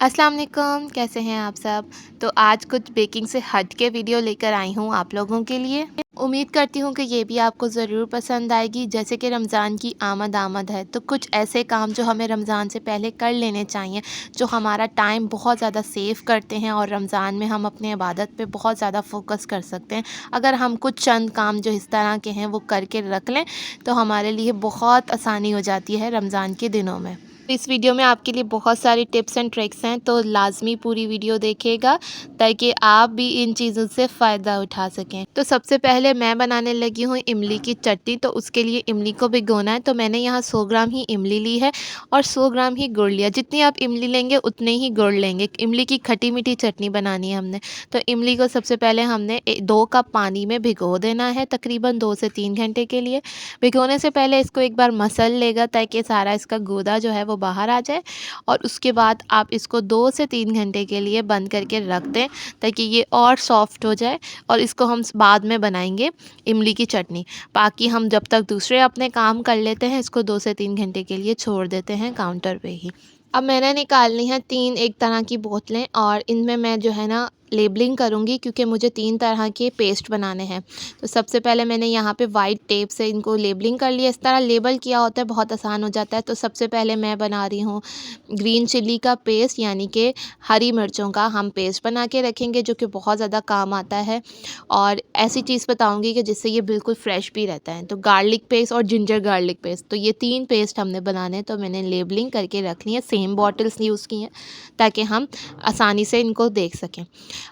अस्सलाम वालेकुम, कैसे हैं आप सब। तो आज कुछ बेकिंग से हट के वीडियो लेकर आई हूँ आप लोगों के लिए। उम्मीद करती हूँ कि ये भी आपको ज़रूर पसंद आएगी। जैसे कि रमज़ान की आमद है, तो कुछ ऐसे काम जो हमें रमज़ान से पहले कर लेने चाहिए, जो हमारा टाइम बहुत ज़्यादा सेव करते हैं और रमज़ान में हम अपनी इबादत पे बहुत ज़्यादा फ़ोकस कर सकते हैं। अगर हम कुछ चंद काम जो इस तरह के हैं वो करके रख लें, तो हमारे लिए बहुत आसानी हो जाती है रमज़ान के दिनों में। तो इस वीडियो में आपके लिए बहुत सारी टिप्स एंड ट्रिक्स हैं, तो लाज़मी पूरी वीडियो देखिएगा ताकि आप भी इन चीज़ों से फ़ायदा उठा सकें। तो सबसे पहले मैं बनाने लगी हूँ इमली की चटनी। तो उसके लिए इमली को भिगोना है। तो मैंने यहाँ 100 ग्राम ही इमली ली है और 100 ग्राम ही गुड़ लिया। जितनी आप इमली लेंगे उतने ही गुड़ लेंगे। इमली की खटी मीठी चटनी बनानी है हमने। तो इमली को सबसे पहले हमने 2 कप पानी में भिगो देना है, तकरीबन 2 से 3 घंटे के लिए। भिगोने से पहले इसको एक बार मसल लेगा ताकि सारा इसका गूदा जो है वो बाहर आ जाए, और उसके बाद आप इसको 2 से 3 घंटे के लिए बंद करके रख दें ताकि ये और सॉफ्ट हो जाए, और इसको हम बाद में बनाएंगे इमली की चटनी। बाकी हम जब तक दूसरे अपने काम कर लेते हैं, इसको 2 से 3 घंटे के लिए छोड़ देते हैं काउंटर पे ही। अब मैंने निकालनी है 3 एक तरह की बोतलें, और इनमें मैं जो है ना लेबलिंग करूँगी क्योंकि मुझे 3 तरह के पेस्ट बनाने हैं। तो सबसे पहले मैंने यहाँ पे वाइट टेप से इनको लेबलिंग कर लिया। इस तरह लेबल किया होता है, बहुत आसान हो जाता है। तो सबसे पहले मैं बना रही हूँ ग्रीन चिली का पेस्ट, यानी कि हरी मिर्चों का हम पेस्ट बना के रखेंगे, जो कि बहुत ज़्यादा काम आता है। और ऐसी चीज़ बताऊँगी कि जिससे ये बिल्कुल फ्रेश भी रहता है। तो गार्लिक पेस्ट और जिंजर गार्लिक पेस्ट, तो ये 3 पेस्ट हमने बनाने हैं। तो मैंने लेबलिंग करके रख ली है, सेम बॉटल्स यूज़ की हैं ताकि हम आसानी से इनको देख सकें।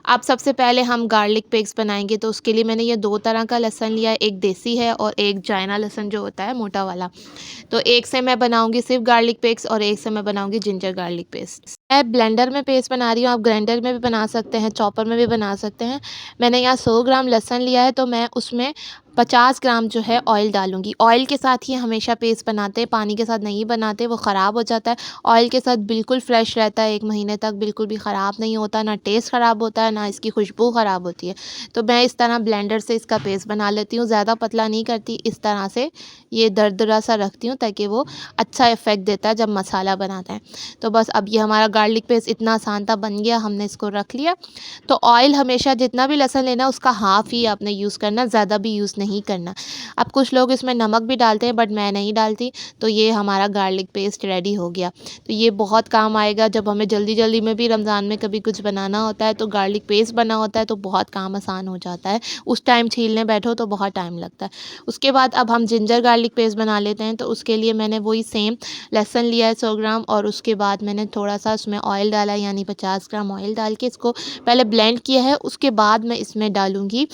अब सबसे पहले हम गार्लिक पेस्ट बनाएंगे। तो उसके लिए मैंने ये 2 तरह का लहसुन लिया है, एक देसी है और एक चाइना लहसुन जो होता है मोटा वाला। तो एक से मैं बनाऊंगी सिर्फ गार्लिक पेस्ट और एक से मैं बनाऊंगी जिंजर गार्लिक पेस्ट। मैं ब्लेंडर में पेस्ट बना रही हूँ, आप ग्राइंडर में भी बना सकते हैं, चॉपर में भी बना सकते हैं। मैंने यहाँ 100 ग्राम लहसुन लिया है, तो मैं उसमें 50 ग्राम जो है ऑयल डालूंगी। ऑयल के साथ ही हमेशा पेस्ट बनाते हैं, पानी के साथ नहीं बनाते, वो ख़राब हो जाता है। ऑयल के साथ बिल्कुल फ्रेश रहता है, 1 महीने तक बिल्कुल भी ख़राब नहीं होता, ना टेस्ट ख़राब होता है, ना इसकी खुशबू ख़राब होती है। तो मैं इस तरह ब्लेंडर से इसका पेस्ट बना लेती हूँ, ज़्यादा पतला नहीं करती, इस तरह से ये दरदरा सा रखती हूँ ताकि वो अच्छा इफ़ेक्ट देता है जब मसाला बनाते हैं। तो बस अब ये हमारा गार्लिक पेस्ट इतना आसान था, बन गया, हमने इसको रख लिया। तो ऑयल हमेशा जितना भी लहसुन लेना उसका हाफ़ ही आपने यूज़ करना, ज़्यादा भी यूज़ नहीं करना। अब कुछ लोग इसमें नमक भी डालते हैं, बट मैं नहीं डालती। तो ये हमारा गार्लिक पेस्ट रेडी हो गया। तो ये बहुत काम आएगा जब हमें जल्दी जल्दी में भी रमज़ान में कभी कुछ बनाना होता है, तो गार्लिक पेस्ट बना होता है तो बहुत काम आसान हो जाता है। उस टाइम छीलने बैठो तो बहुत टाइम लगता है। उसके बाद अब हम जिंजर गार्लिक पेस्ट बना लेते हैं। तो उसके लिए मैंने वही सेम लहसुन लिया है 100 ग्राम, और उसके बाद मैंने थोड़ा सा उसमें ऑयल डाला, यानी 50 ग्राम ऑयल डाल के इसको पहले ब्लेंड किया है। उसके बाद मैं इसमें डालूँगी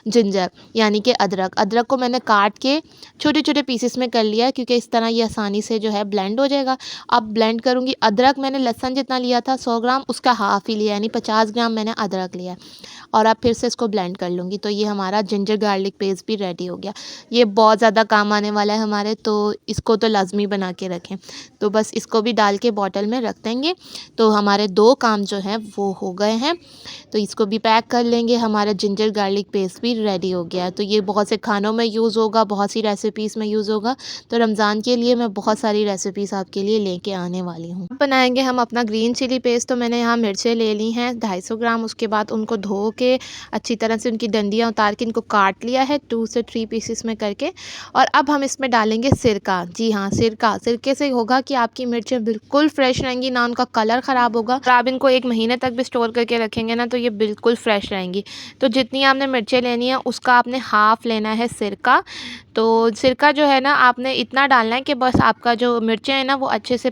जिंजर, यानी कि अदरक। अदरक को मैंने काट के छोटे छोटे पीसेस में कर लिया, क्योंकि इस तरह ये आसानी से जो है ब्लेंड हो जाएगा। अब ब्लेंड करूँगी। अदरक मैंने लहसुन जितना लिया था 100 ग्राम, उसका हाफ़ ही लिया, यानी 50 ग्राम मैंने अदरक लिया है। और अब फिर से इसको ब्लेंड कर लूँगी। तो ये हमारा जिंजर गार्लिक पेस्ट भी रेडी हो गया। ये बहुत ज़्यादा काम आने वाला है हमारे, तो इसको तो लाज़मी बना के रखें। तो बस इसको भी डाल के बॉटल में रख देंगे। तो हमारे 2 काम जो हैं वो हो गए हैं। तो इसको भी पैक कर लेंगे। हमारा जिंजर गार्लिक पेस्ट भी रेडी हो गया है। तो ये बहुत से खानों में यूज़ होगा, बहुत सी रेसिपीज़ में यूज़ होगा। तो रमज़ान के लिए मैं बहुत सारी रेसिपीज़ आपके लिए लेके आने वाली हूँ। अब बनाएंगे हम अपना ग्रीन चिली पेस्ट। तो मैंने यहाँ मिर्चें ले ली हैं 250 ग्राम। उसके बाद उनको धो के अच्छी तरह से उनकी डंडियाँ उतार के इनको काट लिया है 2 से 3 पीसेस में करके। और अब हम इसमें डालेंगे सिरका। जी हाँ, सिरका। सिरके से होगा कि आपकी मिर्चें बिल्कुल फ्रेश रहेंगी, ना उनका कलर ख़राब होगा। और आप इनको 1 महीने तक भी स्टोर करके रखेंगे ना, तो ये बिल्कुल फ्रेश रहेंगी। तो जितनी आपने मिर्चें लेनी है उसका आपने हाफ़ लेना है सिरका। तो सिरका जो है ना, आपने इतना डालना है कि बस आपका जो मिर्चें हैं ना वो अच्छे से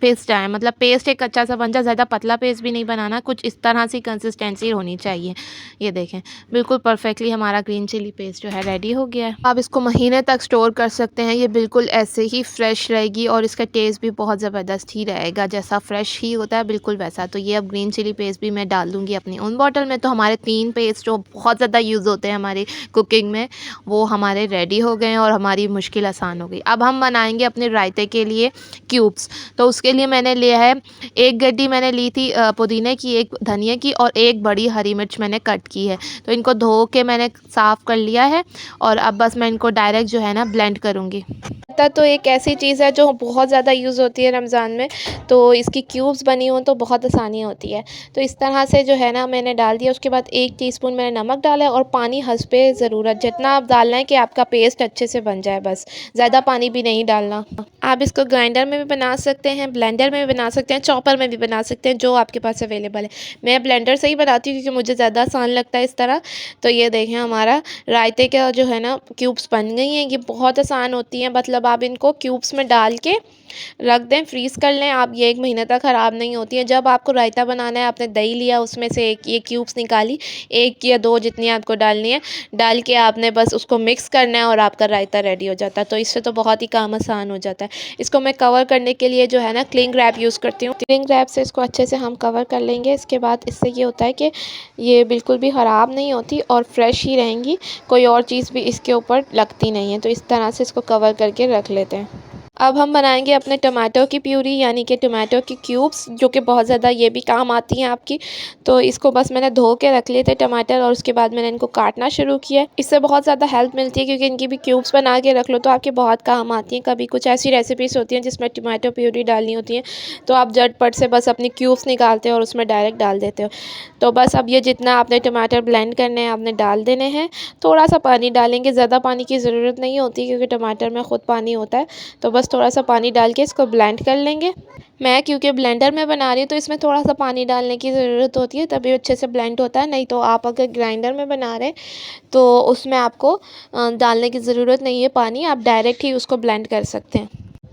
पिस जाए, मतलब पेस्ट एक अच्छा सा बन जाए। ज़्यादा पतला पेस्ट भी नहीं बनाना, कुछ इस तरह से कंसिस्टेंसी होनी चाहिए। ये देखें, बिल्कुल परफेक्टली हमारा ग्रीन चिली पेस्ट जो है रेडी हो गया है। आप इसको महीने तक स्टोर कर सकते हैं, ये बिल्कुल ऐसे ही फ्रेश रहेगी और इसका टेस्ट भी बहुत ज़बरदस्त ही रहेगा, जैसा फ्रेश ही होता है बिल्कुल वैसा। तो ये अब ग्रीन चिली पेस्ट भी मैं डाल दूँगी अपनी उन बॉटल में। तो हमारे 3 पेस्ट जो बहुत ज़्यादा यूज़ होते हैं हमारी कुकिंग में, वो हमारे रेडी हो गए हैं और हमारी मुश्किल आसान हो गई। अब हम बनाएंगे अपने रायते के लिए क्यूब्स। तो उसके इसके लिए मैंने लिया है 1 गड्डी मैंने ली थी पुदीने की, 1 धनिया की और 1 बड़ी हरी मिर्च मैंने कट की है। तो इनको धो के मैंने साफ़ कर लिया है और अब बस मैं इनको डायरेक्ट जो है ना ब्लेंड करूँगी। पत्ता तो एक ऐसी चीज़ है जो बहुत ज़्यादा यूज़ होती है रमज़ान में, तो इसकी क्यूब्स बनी हों तो बहुत आसानी होती है। तो इस तरह से जो है ना मैंने डाल दिया। उसके बाद 1 टीस्पून मैंने नमक डाला है और पानी हस्बे ज़रूरत, जितना आप डालना है कि आपका पेस्ट अच्छे से बन जाए बस, ज़्यादा पानी भी नहीं डालना। आप इसको ग्राइंडर में भी बना सकते हैं, ब्लेंडर में भी बना सकते हैं, चॉपर में भी बना सकते हैं, जो आपके पास अवेलेबल है। मैं ब्लेंडर से ही बनाती हूँ क्योंकि मुझे ज़्यादा आसान लगता है इस तरह। तो ये देखें हमारा रायते का जो है ना क्यूब्स बन गई हैं। ये बहुत आसान होती हैं, मतलब आप इनको क्यूब्स में डाल के रख दें, फ्रीज़ कर लें आप, ये 1 महीने तक ख़राब नहीं होती है। जब आपको रायता बनाना है, आपने दही लिया, उसमें से एक ये क्यूब्स निकाली, 1 या 2 जितनी आपको डालनी है, डाल के आपने बस उसको मिक्स करना है और आपका रायता रेडी हो जाता है। तो इससे तो बहुत ही काम आसान हो जाता है। इसको मैं कवर करने के लिए जो है ना क्लिंग रैप यूज़ करती हूँ। क्लिंग रैप से इसको अच्छे से हम कवर कर लेंगे। इसके बाद इससे ये होता है कि ये बिल्कुल भी ख़राब नहीं होती और फ्रेश ही रहेंगी, कोई और चीज़ भी इसके ऊपर लगती नहीं है। तो इस तरह से इसको कवर करके रख लेते हैं। अब हम बनाएंगे अपने टमाटो की प्यूरी, यानी कि टमाटो की क्यूब्स, जो कि बहुत ज़्यादा ये भी काम आती हैं आपकी। तो इसको बस मैंने धो के रख लिए थे टमाटर और उसके बाद मैंने इनको काटना शुरू किया। इससे बहुत ज़्यादा हेल्प मिलती है क्योंकि इनकी भी क्यूब्स बना के रख लो तो आपके बहुत काम आती हैं। कभी कुछ ऐसी रेसिपीज़ होती हैं जिसमें टमाटो प्यूरी डालनी होती है, तो आप झटपट से बस अपनी क्यूब्स निकालते हो और उसमें डायरेक्ट डाल देते हो। तो बस अब ये जितना आपने टमाटर ब्लेंड करने हैं आपने डाल देने हैं। थोड़ा सा पानी डालेंगे, ज़्यादा पानी की ज़रूरत नहीं होती क्योंकि टमाटर में ख़ुद पानी होता है। तो बस थोड़ा सा पानी डाल के इसको ब्लेंड कर लेंगे। मैं क्योंकि ब्लेंडर में बना रही हूँ तो इसमें थोड़ा सा पानी डालने की ज़रूरत होती है, तभी अच्छे से ब्लेंड होता है। नहीं तो आप अगर ग्राइंडर में बना रहे तो उसमें आपको डालने की ज़रूरत नहीं है पानी, आप डायरेक्ट ही उसको ब्लेंड कर सकते हैं।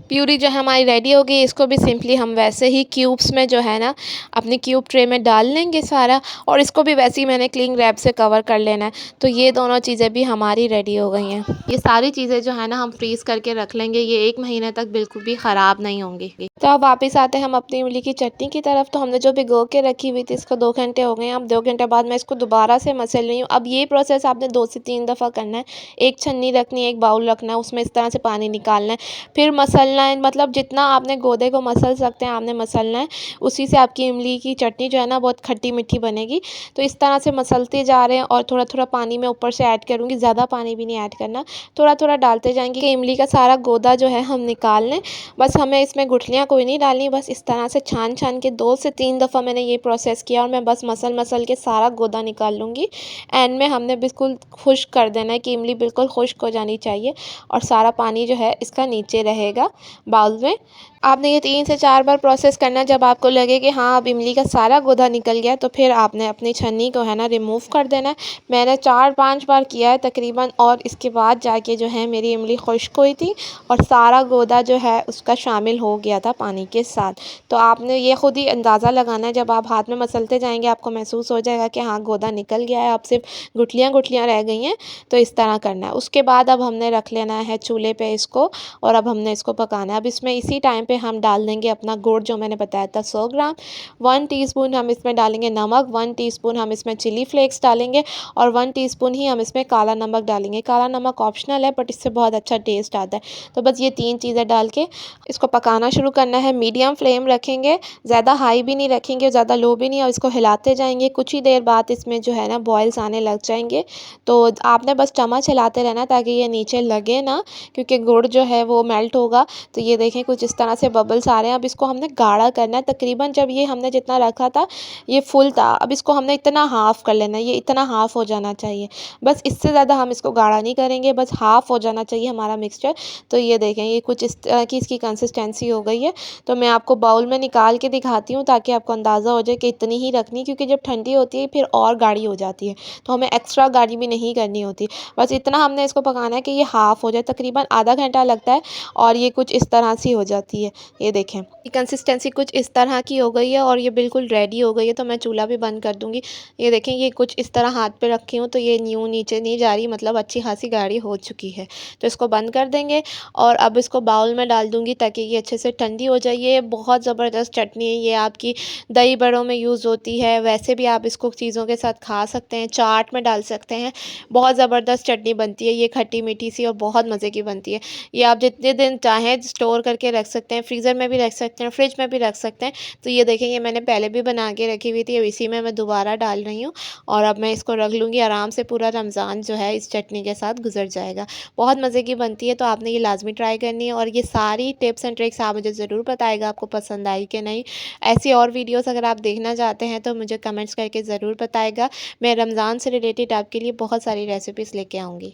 प्यूरी जो है हमारी रेडी हो गई। इसको भी सिंपली हम वैसे ही क्यूब्स में जो है ना अपनी क्यूब ट्रे में डाल लेंगे सारा, और इसको भी वैसे ही मैंने क्लिंग रैप से कवर कर लेना है। तो ये दोनों चीज़ें भी हमारी रेडी हो गई हैं। ये सारी चीज़ें जो है ना हम फ्रीज़ करके रख लेंगे, ये 1 महीने तक बिल्कुल भी ख़राब नहीं होंगी। तो अब वापस आते हैं हम अपनी इमली की चटनी की तरफ। तो हमने जो भिगो के रखी हुई थी, इसको 2 घंटे हो गए हैं। अब 2 घंटे बाद मैं इसको दोबारा से मसल रही हूँ। अब ये प्रोसेस आपने 2 से 3 दफ़ा करना है। एक छन्नी रखनी है, एक बाउल रखना है, उसमें इस तरह से पानी निकालना है, फिर मसलना है। मतलब जितना आपने गोदे को मसल सकते हैं आपने मसलना है, उसी से आपकी इमली की चटनी जो है ना बहुत खट्टी मीठी बनेगी। तो इस तरह से मसलते जा रहे हैं और थोड़ा थोड़ा पानी मैं ऊपर से ऐड करूँगी, ज़्यादा पानी भी नहीं ऐड करना, थोड़ा थोड़ा डालते जाएंगे कि इमली का सारा गोदा जो है हम निकाल लें। बस हमें इसमें गुठलियाँ कोई नहीं डालनी, बस इस तरह से छान छान के 2 से 3 दफ़ा मैंने ये प्रोसेस किया और मैं बस मसल मसल के सारा गोदा निकाल लूँगी। एंड में हमने बिल्कुल खुश्क कर देना है कि इमली बिल्कुल खुश्क हो जानी चाहिए और सारा पानी जो है इसका नीचे रहेगा बाउल में। आपने ये 3 से 4 बार प्रोसेस करना है। जब आपको लगे कि हाँ अब इमली का सारा गोदा निकल गया है, तो फिर आपने अपनी छन्नी को है ना रिमूव कर देना है। मैंने 4-5 बार किया है तकरीबन, और इसके बाद जाके जो है मेरी इमली खुश्क हुई थी और सारा गोदा जो है उसका शामिल हो गया था पानी के साथ। तो आपने ये ख़ुद ही अंदाज़ा लगाना है, जब आप हाथ में मसलते जाएंगे आपको महसूस हो जाएगा कि हाँ गोदा निकल गया है, अब सिर्फ गुठलियाँ गुठलियाँ रह गई हैं। तो इस तरह करना है। उसके बाद अब हमने रख लेना है चूल्हे पे इसको, और अब हमने इसको पकाना है। अब इसमें इसी टाइम पे हम डाल देंगे अपना गुड़ जो मैंने बताया था 100 ग्राम, 1 टीस्पून हम इसमें डालेंगे नमक, 1 टीस्पून हम इसमें चिली फ्लेक्स डालेंगे और 1 टीस्पून ही हम इसमें काला नमक डालेंगे। काला नमक ऑप्शनल है बट इससे बहुत अच्छा टेस्ट आता है। तो बस ये 3 चीज़ें डाल के इसको पकाना शुरू करना है। मीडियम फ्लेम रखेंगे, ज़्यादा हाई भी नहीं रखेंगे और ज़्यादा लो भी नहीं, और इसको हिलाते जाएंगे। कुछ ही देर बाद इसमें जो है ना बॉयल्स आने लग जाएंगे। तो आपने बस चम्मच हिलाते रहना ताकि ये नीचे लगे ना, क्योंकि गुड़ जो है वो मेल्ट होगा। तो ये देखें कुछ इस तरह से बबल्स आ रहे हैं। अब इसको हमने गाढ़ा करना है। तकरीबन जब ये हमने जितना रखा था ये फुल था, अब इसको हमने इतना हाफ़ कर लेना है, ये इतना हाफ़ हो जाना चाहिए। बस इससे ज़्यादा हम इसको गाढ़ा नहीं करेंगे, बस हाफ़ हो जाना चाहिए हमारा मिक्सचर। तो ये देखें ये कुछ इस तरह की इसकी कंसिस्टेंसी हो गई है। तो मैं आपको बाउल में निकाल के दिखाती हूँ ताकि आपको अंदाज़ा हो जाए कि इतनी ही रखनी, क्योंकि जब ठंडी होती है फिर और गाढ़ी हो जाती है, तो हमें एक्स्ट्रा गाढ़ी भी नहीं करनी होती। बस इतना हमने इसको पकाना है कि ये हाफ़ हो जाए। तकरीबन आधा घंटा लगता है और ये कुछ इस तरह सी हो जाती है। ये देखें ये कंसिस्टेंसी कुछ इस तरह की हो गई है और ये बिल्कुल रेडी हो गई है। तो मैं चूल्हा भी बंद कर दूँगी। ये देखें ये कुछ इस तरह हाथ पे रखी हूँ तो ये यूँ नीचे नहीं जा रही, मतलब अच्छी खासी गाढ़ी हो चुकी है। तो इसको बंद कर देंगे और अब इसको बाउल में डाल दूँगी ताकि ये अच्छे से ठंडी हो जाए। ये बहुत ज़बरदस्त चटनी है, ये आपकी दही बड़ों में यूज़ होती है, वैसे भी आप इसको चीज़ों के साथ खा सकते हैं, चाट में डाल सकते हैं। बहुत ज़बरदस्त चटनी बनती है ये, खट्टी मीठी सी और बहुत मज़े की बनती है। ये आप जितने दिन चाहें स्टोर करके रख सकते हैं। हैं, फ्रीज़र में भी रख सकते हैं, फ्रिज में भी रख सकते हैं। तो ये देखें, ये मैंने पहले भी बना के रखी हुई थी, अब इसी में मैं दोबारा डाल रही हूँ और अब मैं इसको रख लूँगी। आराम से पूरा रमज़ान जो है इस चटनी के साथ गुज़र जाएगा। बहुत मज़े की बनती है, तो आपने ये लाज़मी ट्राई करनी है और ये सारी टिप्स एंड ट्रिक्स आप मुझे ज़रूर बताइएगा आपको पसंद आई कि नहीं। ऐसी और वीडियोज़ अगर आप देखना चाहते हैं तो मुझे कमेंट्स करके ज़रूर बताइएगा। मैं रमज़ान से रिलेटेड आपके लिए बहुत सारी रेसिपीज़ लेके आऊँगी।